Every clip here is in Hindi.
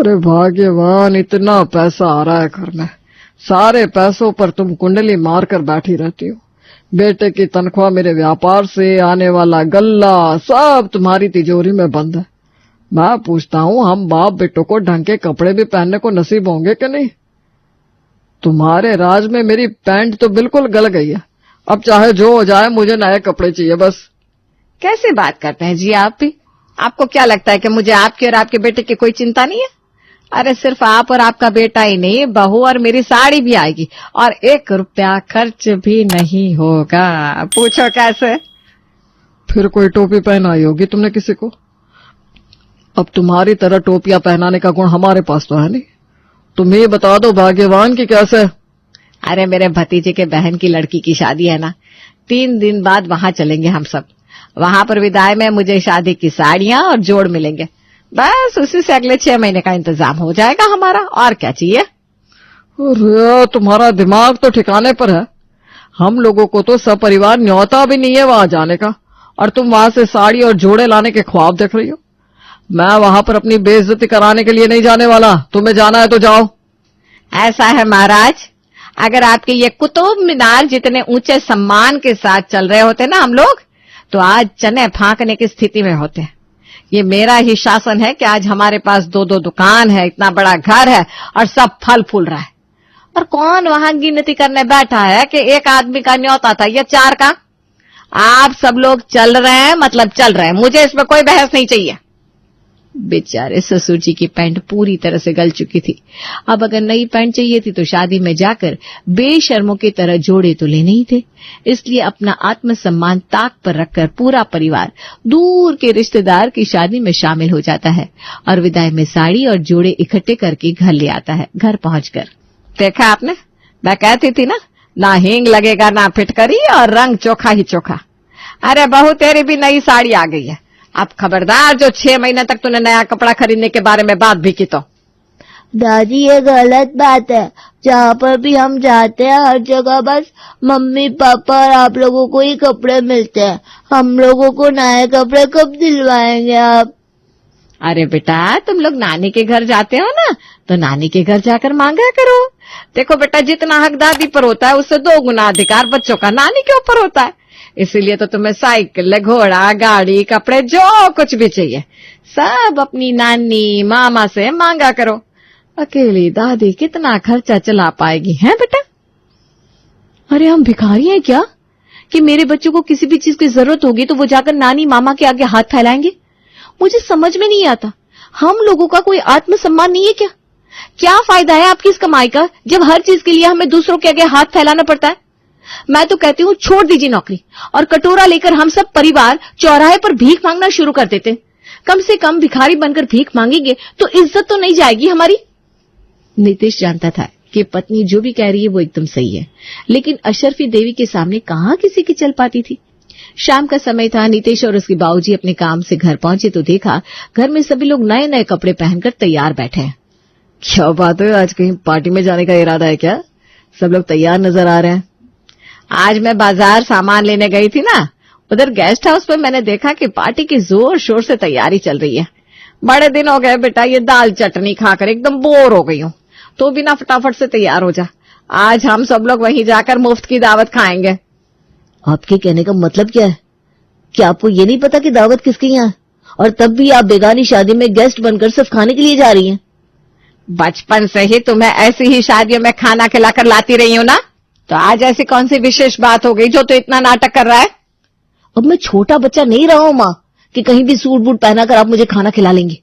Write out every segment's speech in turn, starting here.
अरे भाग्यवान, इतना पैसा आ रहा है घर में, सारे पैसों पर तुम कुंडली मार कर बैठी रहती हो। बेटे की तनख्वाह, मेरे व्यापार से आने वाला गल्ला, सब तुम्हारी तिजोरी में बंद है। मैं पूछता हूँ, हम बाप बेटों को ढंग के कपड़े भी पहनने को नसीब होंगे कि नहीं? तुम्हारे राज में मेरी पैंट तो बिल्कुल गल गई है। अब चाहे जो हो जाए, मुझे नए कपड़े चाहिए बस। कैसे बात करते हैं जी आप भी? आपको क्या लगता है कि मुझे आपके और आपके बेटे की कोई चिंता नहीं है? अरे सिर्फ आप और आपका बेटा ही नहीं, बहू और मेरी साड़ी भी आएगी और 1 रुपया खर्च भी नहीं होगा। पूछो कैसे? फिर कोई टोपी पहनाई होगी तुमने किसी को। अब तुम्हारी तरह टोपियां पहनाने का गुण हमारे पास तो है नहीं। तुम ही बता दो भाग्यवान की कैसे। अरे मेरे भतीजे के बहन की लड़की की शादी है ना, 3 दिन बाद वहां चलेंगे हम सब। वहां पर विदाई में मुझे शादी की साड़ियां और जोड़ मिलेंगे। बस उसी से अगले 6 महीने का इंतजाम हो जाएगा हमारा, और क्या चाहिए। अरे तुम्हारा दिमाग तो ठिकाने पर है। हम लोगों को तो सपरिवार न्योता भी नहीं है वहां जाने का, और तुम वहां से साड़ी और जोड़े लाने के ख्वाब देख रही हो। मैं वहां पर अपनी बेइज्जती कराने के लिए नहीं जाने वाला। तुम्हें जाना है तो जाओ। ऐसा है महाराज, अगर आपके ये कुतुब मीनार जितने ऊंचे सम्मान के साथ चल रहे होते ना हम लोग, तो आज चने फांकने की स्थिति में होते। ये मेरा ही शासन है कि आज हमारे पास 2-2 दुकान है, इतना बड़ा घर है और सब फल फूल रहा है। और कौन वहां गिनती करने बैठा है कि 1 आदमी का न्योता था या 4 का? आप सब लोग चल रहे हैं मतलब चल रहे हैं, मुझे इसमें कोई बहस नहीं चाहिए। बेचारे ससुर जी की पैंट पूरी तरह से गल चुकी थी। अब अगर नई पैंट चाहिए थी तो शादी में जाकर बेशर्मों की तरह जोड़े तो लेने ही थे। इसलिए अपना आत्मसम्मान ताक पर रखकर पूरा परिवार दूर के रिश्तेदार की शादी में शामिल हो जाता है और विदाई में साड़ी और जोड़े इकट्ठे करके घर ले आता है। घर पहुंचकर देखा आपने, मैं कहती थी ना हींग लगेगा ना फिटकरी और रंग चोखा ही चोखा। अरे बहू, तेरी भी नई साड़ी आ गई है। अब खबरदार, जो 6 महीने तक तूने नया कपड़ा खरीदने के बारे में बात भी की तो। दादी ये गलत बात है। जहाँ पर भी हम जाते हैं हर जगह बस मम्मी पापा और आप लोगों को ही कपड़े मिलते हैं। हम लोगों को नए कपड़े कब दिलवाएंगे आप? अरे बेटा, तुम लोग नानी के घर जाते हो ना, तो नानी के घर जाकर मांगा करो। देखो बेटा, जितना हक दादी पर होता है उससे 2 गुना अधिकार बच्चों का नानी के ऊपर होता है। इसीलिए तो तुम्हें साइकिल, घोड़ा, गाड़ी, कपड़े, जो कुछ भी चाहिए सब अपनी नानी मामा से मांगा करो। अकेली दादी कितना खर्चा चला पाएगी, है बेटा? अरे हम भिखारी हैं क्या कि मेरे बच्चों को किसी भी चीज की जरूरत होगी तो वो जाकर नानी मामा के आगे हाथ फैलाएंगे? मुझे समझ में नहीं आता, हम लोगों का कोई आत्मसम्मान नहीं है क्या? क्या फायदा है आपकी इस कमाई का जब हर चीज के लिए हमें दूसरों के आगे हाथ फैलाना पड़ता है? मैं तो कहती हूँ छोड़ दीजिए नौकरी और कटोरा लेकर हम सब परिवार चौराहे पर भीख मांगना शुरू कर देते। कम से कम भिखारी बनकर भीख मांगेंगे तो इज्जत तो नहीं जाएगी हमारी। नीतीश जानता था कि पत्नी जो भी कह रही है वो एकदम सही है, लेकिन अशरफी देवी के सामने कहाँ किसी की चल पाती थी। शाम का समय था। नीतीश और उसके बाबूजी अपने काम से घर पहुंचे तो देखा घर में सभी लोग नए नए कपड़े पहनकर तैयार बैठे हैं। क्या बात है, आज कहीं पार्टी में जाने का इरादा है क्या? सब लोग तैयार नजर आ रहे हैं। आज मैं बाजार सामान लेने गई थी ना, उधर गेस्ट हाउस पे मैंने देखा कि पार्टी की जोर शोर से तैयारी चल रही है। बड़े दिन हो गए बेटा ये दाल चटनी खाकर एकदम बोर हो गई हूँ, तो भी ना फटाफट से तैयार हो जा। आज हम सब लोग वहीं जाकर मुफ्त की दावत खाएंगे। आपके कहने का मतलब क्या है? क्या आपको ये नहीं पता कि दावत किसकी यहाँ है? और तब भी आप बेगानी शादी में गेस्ट बनकर सिर्फ खाने के लिए जा रही हैं। बचपन से ही तुम्हें ऐसी ही शादियों में खाना खिलाकर लाती रही हूँ ना, तो आज ऐसी कौन सी विशेष बात हो गई जो तो इतना नाटक कर रहा है? अब मैं छोटा बच्चा नहीं रहा हूँ माँ कि कहीं भी सूट बूट पहनाकर आप मुझे खाना खिला लेंगे।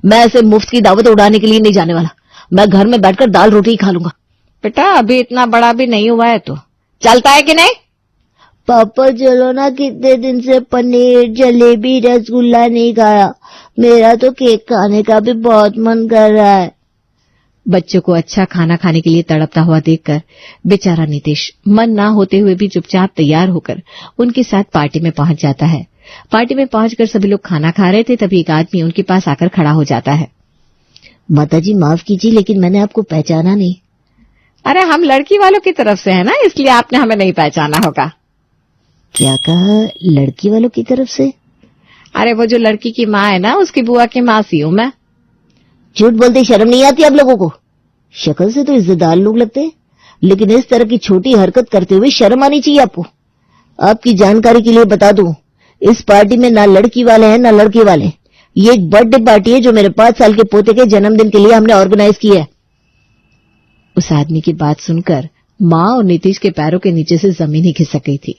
मैं ऐसे मुफ्त की दावत उड़ाने के लिए नहीं जाने वाला। मैं घर में बैठकर दाल रोटी ही खा लूंगा। बेटा अभी इतना बड़ा भी नहीं हुआ है तो चलता है कि नहीं? पापा चलो ना, कितने दिन से पनीर, जलेबी, रसगुल्ला नहीं खाया। मेरा तो केक खाने का भी बहुत मन कर रहा है। बच्चों को अच्छा खाना खाने के लिए तड़पता हुआ देखकर बेचारा नीतीश मन ना होते हुए भी चुपचाप तैयार होकर उनके साथ पार्टी में पहुंच जाता है। पार्टी में पहुंचकर सभी लोग खाना खा रहे थे, तभी एक आदमी उनके पास आकर खड़ा हो जाता है। माताजी माफ कीजिए, लेकिन मैंने आपको पहचाना नहीं। अरे हम लड़की वालों की तरफ से है ना, इसलिए आपने हमें नहीं पहचाना होगा। क्या कहा? लड़की वालों की तरफ से? अरे वो जो लड़की की माँ है ना, उसकी बुआ की मासी हूँ मैं। झूठ बोलते शर्म नहीं आती आप लोगों को? शक्ल से तो इज्जतदार लोग लगते हैं, लेकिन इस तरह की छोटी हरकत करते हुए शर्म आनी चाहिए आपको। आपकी जानकारी के लिए बता दूं, इस पार्टी में ना लड़की वाले हैं ना लड़के वाले। ये एक बर्थडे पार्टी है जो मेरे 5 साल के पोते के जन्मदिन के लिए हमने ऑर्गेनाइज की है। उस आदमी की बात सुनकर माँ और नीतीश के पैरों के नीचे से जमीन ही खिसक गई थी,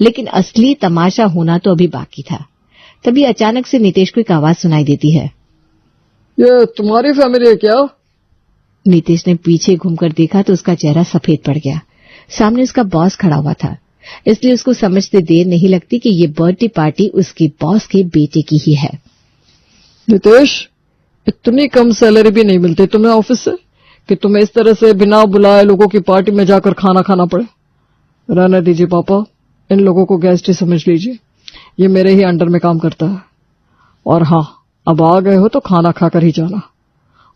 लेकिन असली तमाशा होना तो अभी बाकी था। तभी अचानक से नीतीश को एक आवाज सुनाई देती है। ये तुम्हारी फैमिली है क्या? नीतीश ने पीछे घूमकर देखा तो उसका चेहरा सफेद पड़ गया। सामने उसका बॉस खड़ा हुआ था, इसलिए उसको समझते देर नहीं लगती कि ये बर्थडे पार्टी उसके बॉस के बेटे की ही है। नीतीश, इतनी कम सैलरी भी नहीं मिलती तुम्हें ऑफिस से कि तुम्हें इस तरह से बिना बुलाए लोगों की पार्टी में जाकर खाना खाना पड़े। रहने दीजिए पापा, इन लोगों को गेस्ट ही समझ लीजिए। ये मेरे ही अंडर में काम करता है। और हाँ, अब आ गए हो तो खाना खाकर ही जाना।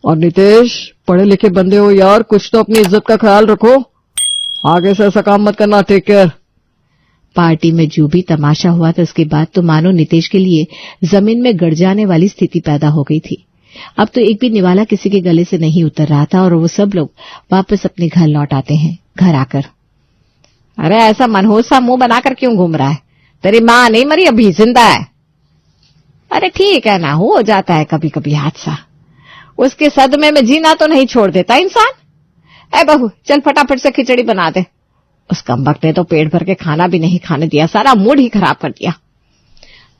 और नीतीश, पढ़े लिखे बंदे हो यार, कुछ तो अपनी इज्जत का ख्याल रखो। आगे से ऐसा काम मत करना। Take care. पार्टी में जो भी तमाशा हुआ था उसके बाद तो मानो नीतीश के लिए जमीन में गड़ जाने वाली स्थिति पैदा हो गई थी। अब तो एक भी निवाला किसी के गले से नहीं उतर रहा था और वो सब लोग वापस अपने घर लौट आते हैं। घर आकर, अरे ऐसा मनहूस सा मुंह बनाकर क्यों घूम रहा है? तेरी माँ नहीं मरी, अभी जिंदा है। अरे ठीक है ना, हो जाता है कभी कभी हादसा। उसके सदमे में जीना तो नहीं छोड़ देता इंसान। ए बहू, चल फटाफट से खिचड़ी बना दे। उस कमबख्त ने तो पेट भर के खाना भी नहीं खाने दिया, सारा मूड ही खराब कर दिया।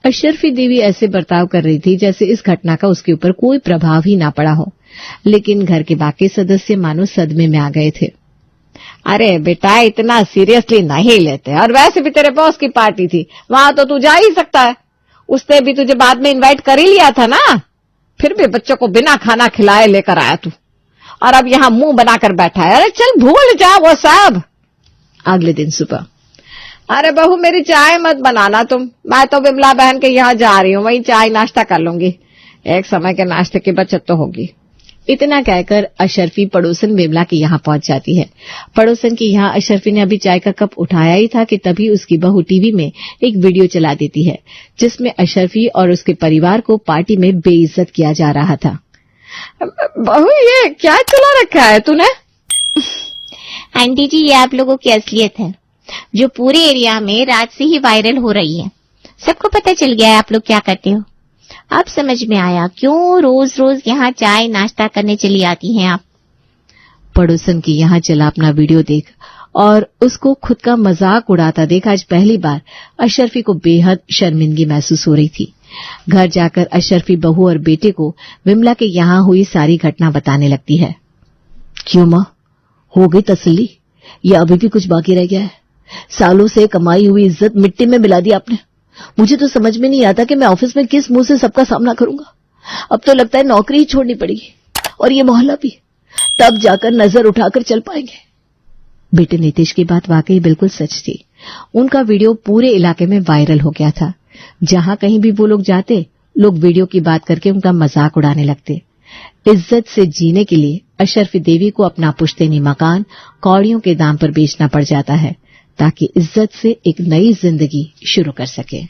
अशरफी देवी ऐसे बर्ताव कर रही थी जैसे इस घटना का उसके ऊपर कोई प्रभाव ही ना पड़ा हो, लेकिन घर के बाकी सदस्य मानो सदमे में आ गए थे। अरे बेटा, इतना सीरियसली नहीं लेते, और वैसे भी तेरे बॉस की पार्टी थी, वहां तो तू जा ही सकता है। उसने भी तुझे बाद में इनवाइट कर ही लिया था ना। फिर भी बच्चों को बिना खाना खिलाए लेकर आया तू, और अब यहाँ मुंह बनाकर बैठा है। अरे चल भूल जा वो सब। अगले दिन सुबह, अरे बहू मेरी चाय मत बनाना तुम, मैं तो विमला बहन के यहाँ जा रही हूँ, वहीं चाय नाश्ता कर लूंगी। एक समय के नाश्ते की बचत तो होगी। इतना कहकर अशरफी पड़ोसन विमला के यहाँ पहुंच जाती है। पड़ोसन के यहाँ अशरफी ने अभी चाय का कप उठाया ही था कि तभी उसकी बहू टीवी में एक वीडियो चला देती है जिसमें अशरफी और उसके परिवार को पार्टी में बेइज्जत किया जा रहा था। बहू, ये क्या चला रखा है तूने? आंटी जी, ये आप लोगों की असलियत है जो पूरे एरिया में रात से ही वायरल हो रही है। सबको पता चल गया है आप लोग क्या करते हो। अब समझ में आया क्यों रोज रोज यहाँ चाय नाश्ता करने चली आती हैं आप। पड़ोसन के यहाँ चला अपना वीडियो देख और उसको खुद का मजाक उड़ाता देख आज पहली बार अशरफी को बेहद शर्मिंदगी महसूस हो रही थी। घर जाकर अशरफी बहू और बेटे को विमला के यहाँ हुई सारी घटना बताने लगती है। क्यों माँ, हो गई तसल्ली या अभी भी कुछ बाकी रह गया है? सालों से कमाई हुई इज्जत मिट्टी में मिला दी आपने। मुझे तो समझ में नहीं आता कि मैं ऑफिस में किस मुंह से सबका सामना करूंगा। अब तो लगता है नौकरी ही छोड़नी पड़ेगी, और ये मोहल्ला भी। तब जाकर नजर उठाकर चल पाएंगे। बेटे नीतीश की बात वाकई बिल्कुल सच थी। उनका वीडियो पूरे इलाके में वायरल हो गया था। जहां कहीं भी वो लोग जाते, लोग वीडियो की बात करके उनका मजाक उड़ाने लगते। इज्जत से जीने के लिए अशरफी देवी को अपना पुश्तैनी मकान कौड़ियों के दाम पर बेचना पड़ जाता है ताकि इज्जत से एक नई जिंदगी शुरू कर सके।